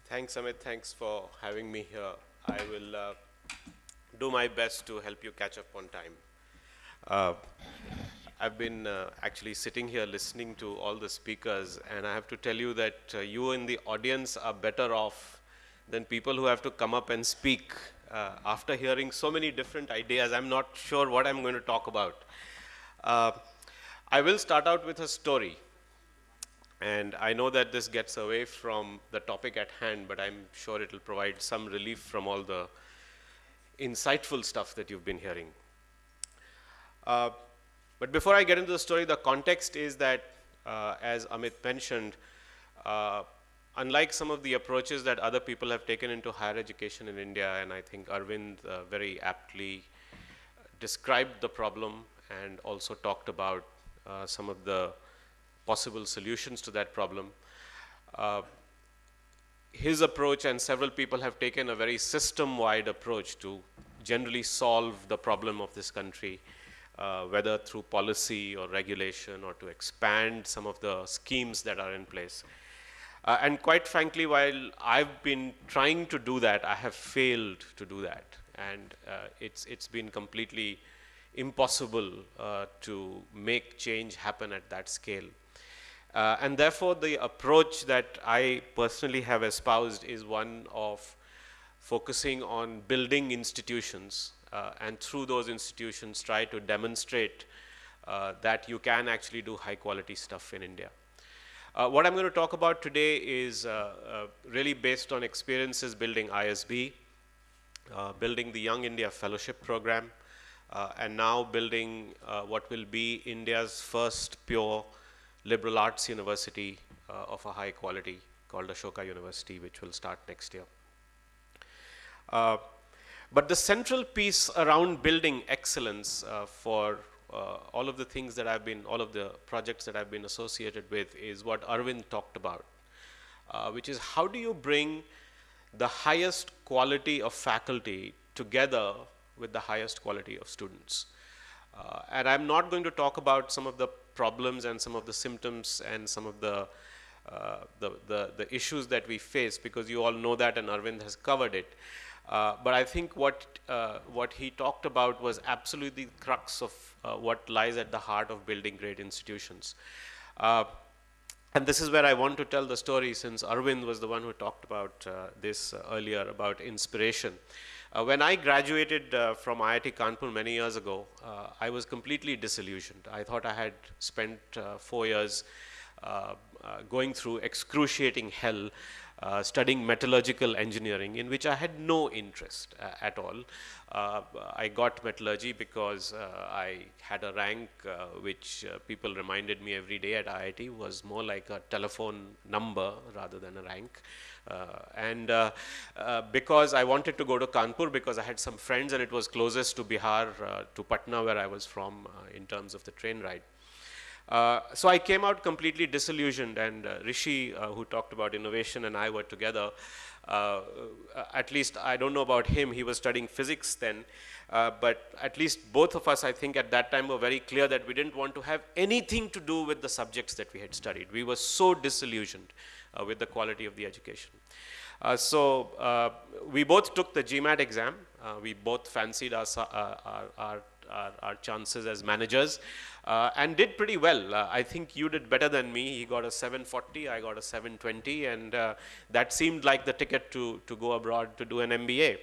Thanks, Amit. Thanks for having me here. I will do my best to help you catch up on time. Uh, I've been actually sitting here listening to all the speakers, and I have to tell you that you in the audience are better off than people who have to come up and speak. After hearing so many different ideas, I'm not sure what I'm going to talk about. Uh, I will start out with a story. And I know that this gets away from the topic at hand, but I'm sure it will provide some relief from all the insightful stuff that you've been hearing. But before I get into the story, the context is that, as Amit mentioned, unlike some of the approaches that other people have taken into higher education in India, and I think Arvind very aptly described the problem and also talked about some of the possible solutions to that problem. His approach and several people have taken a very system-wide approach to generally solve the problem of this country, whether through policy or regulation or to expand some of the schemes that are in place. And quite frankly, while I've been trying to do that, I have failed to do that. And it's been completely impossible to make change happen at that scale. And therefore, the approach that I personally have espoused is one of focusing on building institutions and through those institutions try to demonstrate that you can actually do high quality stuff in India. What I'm going to talk about today is really based on experiences building ISB, building the Young India Fellowship Program, and now building what will be India's first pure liberal arts university of a high quality called Ashoka University, which will start next year. But the central piece around building excellence for all of the things that all of the projects that I've been associated with is what Arvind talked about, which is how do you bring the highest quality of faculty together with the highest quality of students. And I'm not going to talk about some of the problems and some of the symptoms and some of the issues that we face, because you all know that and Arvind has covered it. But I think what he talked about was absolutely the crux of what lies at the heart of building great institutions. And this is where I want to tell the story, since Arvind was the one who talked about this earlier, about inspiration. When I graduated from IIT Kanpur many years ago, I was completely disillusioned. I thought I had spent 4 years going through excruciating hell, studying metallurgical engineering, in which I had no interest at all. I got metallurgy because I had a rank which people reminded me every day at IIT was more like a telephone number rather than a rank. Because I wanted to go to Kanpur because I had some friends and it was closest to Bihar, to Patna, where I was from in terms of the train ride. So I came out completely disillusioned, and Rishi, who talked about innovation, and I were together. At least I don't know about him, he was studying physics then, but at least both of us, I think at that time, were very clear that we didn't want to have anything to do with the subjects that we had studied. We were so disillusioned with the quality of the education. So we both took the GMAT exam. We both fancied our chances as managers and did pretty well. I think you did better than me. He got a 740, I got a 720, and that seemed like the ticket to go abroad to do an MBA.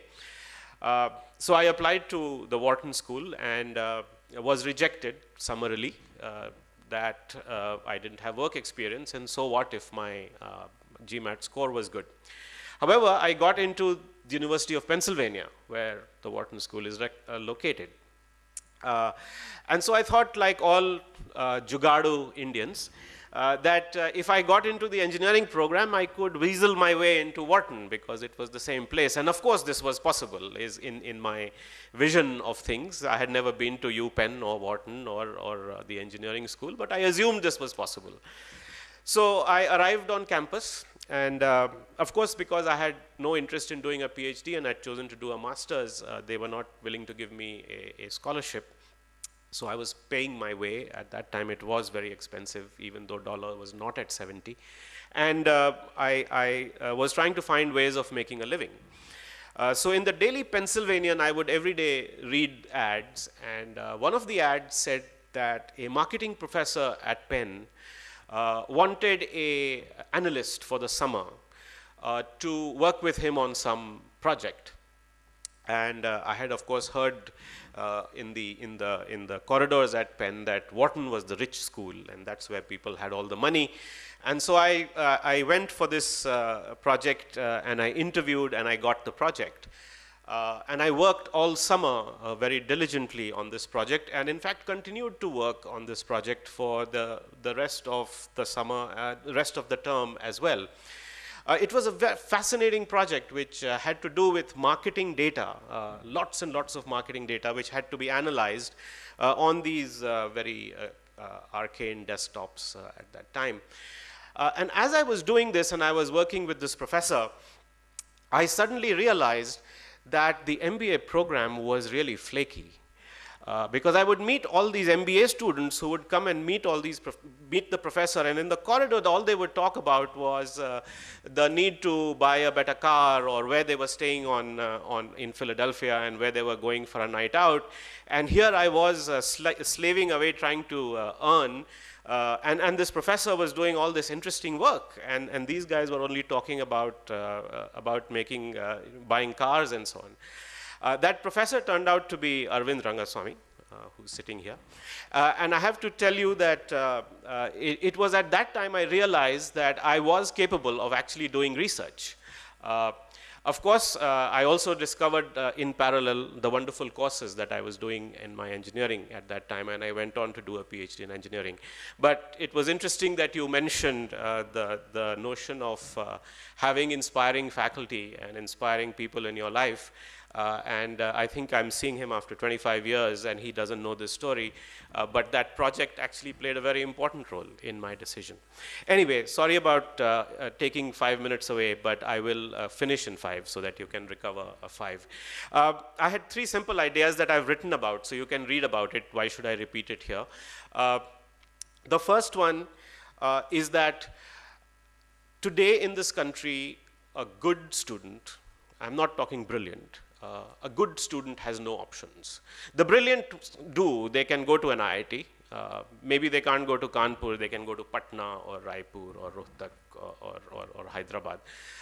So I applied to the Wharton School and was rejected summarily that I didn't have work experience, and so what if my GMAT score was good. However, I got into the University of Pennsylvania, where the Wharton School is located. And so I thought, like all Jugadu Indians, that if I got into the engineering program, I could weasel my way into Wharton because it was the same place. And of course, this was possible is in my vision of things. I had never been to UPenn or Wharton or the engineering school, but I assumed this was possible. So I arrived on campus, and of course, because I had no interest in doing a PhD and I'd chosen to do a master's, they were not willing to give me a scholarship. So I was paying my way. At that time, it was very expensive, even though dollar was not at 70. and I was trying to find ways of making a living. So in the Daily Pennsylvanian, I would every day read ads, and one of the ads said that a marketing professor at Penn wanted an analyst for the summer to work with him on some project. And I had, of course, heard in the corridors at Penn that Wharton was the rich school, and that's where people had all the money. And so I went for this project, and I interviewed, and I got the project. And I worked all summer very diligently on this project, and in fact continued to work on this project for the rest of the summer, rest of the term as well. It was a fascinating project which had to do with marketing data, lots and lots of marketing data which had to be analyzed on these very arcane desktops at that time. And as I was doing this and I was working with this professor, I suddenly realized that the MBA program was really flaky. Because I would meet all these MBA students who would come and meet the professor, and in the corridor all they would talk about was the need to buy a better car, or where they were staying in Philadelphia and where they were going for a night out. And here I was slaving away trying to earn, and this professor was doing all this interesting work, and these guys were only talking about buying cars and so on. That professor turned out to be Arvind Rangaswamy, who's sitting here. And I have to tell you that it was at that time I realized that I was capable of actually doing research. Of course, I also discovered in parallel the wonderful courses that I was doing in my engineering at that time, and I went on to do a PhD in engineering. But it was interesting that you mentioned the notion of having inspiring faculty and inspiring people in your life. And I think I'm seeing him after 25 years, and he doesn't know this story. But that project actually played a very important role in my decision. Anyway, sorry about taking 5 minutes away, but I will finish in 5 so that you can recover a 5. I had 3 simple ideas that I've written about, so you can read about it. Why should I repeat it here? The first one is that today in this country, a good student, I'm not talking brilliant, a good student has no options. The brilliant do, they can go to an IIT. Maybe they can't go to Kanpur, they can go to Patna or Raipur or Rohtak or Hyderabad.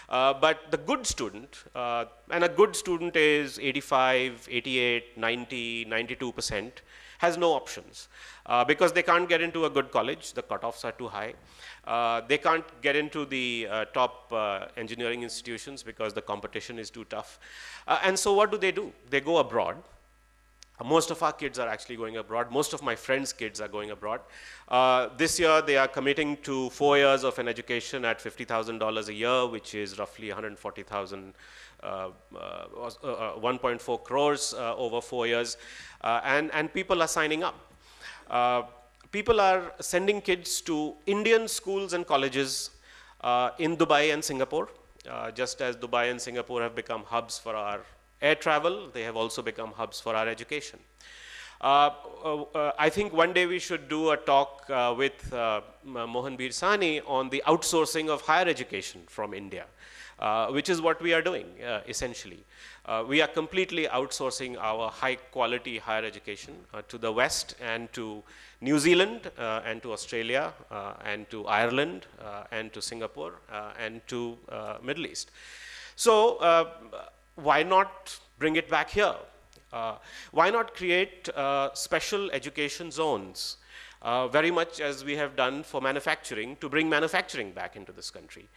But the good student, and a good student is 85, 88, 90, 92%, has no options. Because they can't get into a good college, the cutoffs are too high. They can't get into the top engineering institutions because the competition is too tough. And so what do? They go abroad. Most of our kids are actually going abroad. Most of my friends' kids are going abroad. This year, they are committing to 4 years of an education at $50,000 a year, which is roughly 140,000, 1.4 crores over 4 years. And people are signing up. People are sending kids to Indian schools and colleges in Dubai and Singapore. Just as Dubai and Singapore have become hubs for our air travel, they have also become hubs for our education. I think one day we should do a talk with Mohan Birsani on the outsourcing of higher education from India, which is what we are doing essentially. We are completely outsourcing our high quality higher education to the West and to New Zealand and to Australia and to Ireland and to Singapore and to Middle East. So why not bring it back here? Why not create special education zones, very much as we have done for manufacturing, to bring manufacturing back into this country?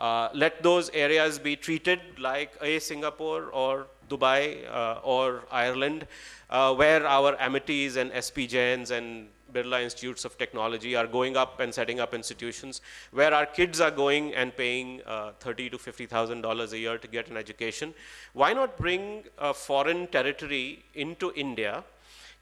Let those areas be treated like Singapore or Dubai or Ireland, where our Amities and SP Jains and Birla Institutes of Technology are going up and setting up institutions, where our kids are going and paying $30,000 to $50,000 a year to get an education. Why not bring a foreign territory into India,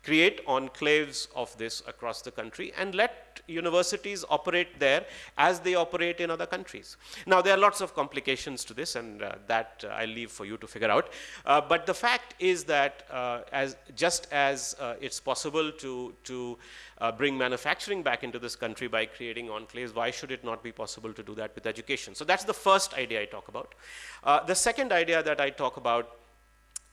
create enclaves of this across the country and let universities operate there as they operate in other countries. Now, there are lots of complications to this, and that I'll leave for you to figure out. But the fact is that just as it's possible to bring manufacturing back into this country by creating enclaves, why should it not be possible to do that with education? So that's the first idea I talk about. The second idea that I talk about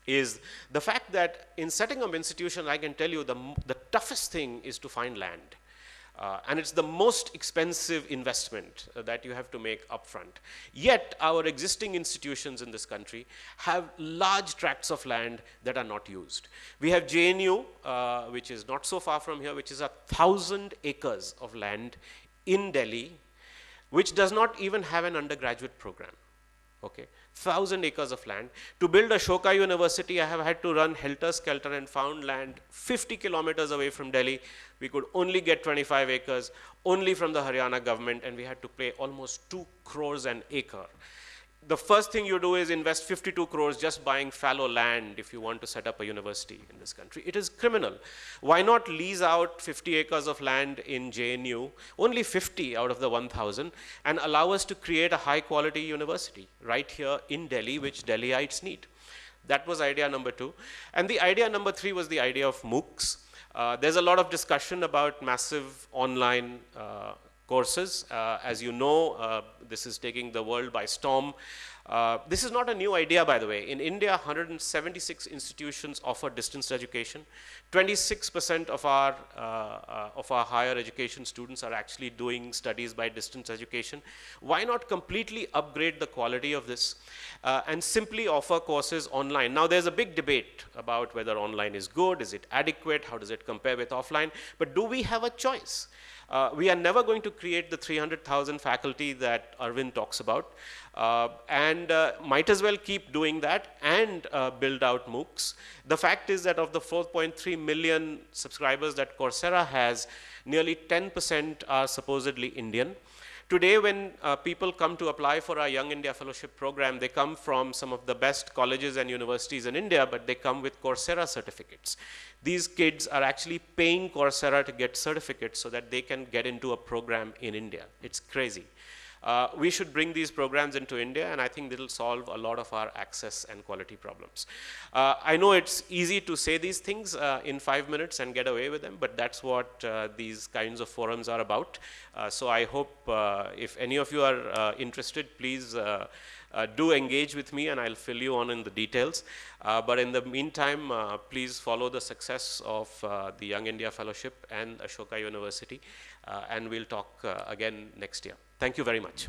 is the fact that in setting up institutions, I can tell you the toughest thing is to find land. And it's the most expensive investment that you have to make upfront. Yet, our existing institutions in this country have large tracts of land that are not used. We have JNU, which is not so far from here, which is 1,000 acres of land in Delhi, which does not even have an undergraduate program. Okay, 1,000 acres of land. To build Ashoka University, I have had to run helter-skelter and found land 50 kilometers away from Delhi. We could only get 25 acres, only from the Haryana government, and we had to pay almost 2 crores an acre. The first thing you do is invest 52 crores just buying fallow land if you want to set up a university in this country. It is criminal. Why not lease out 50 acres of land in JNU, only 50 out of the 1,000, and allow us to create a high-quality university right here in Delhi, which Delhiites need? That was idea number 2. And the idea number 3 was the idea of MOOCs. There's a lot of discussion about massive online courses. As you know, this is taking the world by storm. This is not a new idea, by the way. In India, 176 institutions offer distance education. 26% of our higher education students are actually doing studies by distance education. Why not completely upgrade the quality of this and simply offer courses online? Now, there's a big debate about whether online is good, is it adequate, how does it compare with offline, but do we have a choice? We are never going to create the 300,000 faculty that Arvind talks about, and might as well keep doing that and build out MOOCs. The fact is that of the 4.3 million subscribers that Coursera has, nearly 10% are supposedly Indian. Today, when people come to apply for our Young India Fellowship program, they come from some of the best colleges and universities in India, but they come with Coursera certificates. These kids are actually paying Coursera to get certificates so that they can get into a program in India. It's crazy. We should bring these programs into India, and I think it'll solve a lot of our access and quality problems. I know it's easy to say these things in 5 minutes and get away with them, but that's what these kinds of forums are about. So I hope if any of you are interested, please do engage with me and I'll fill you on in the details. But in the meantime, please follow the success of the Young India Fellowship and Ashoka University, and we'll talk again next year. Thank you very much.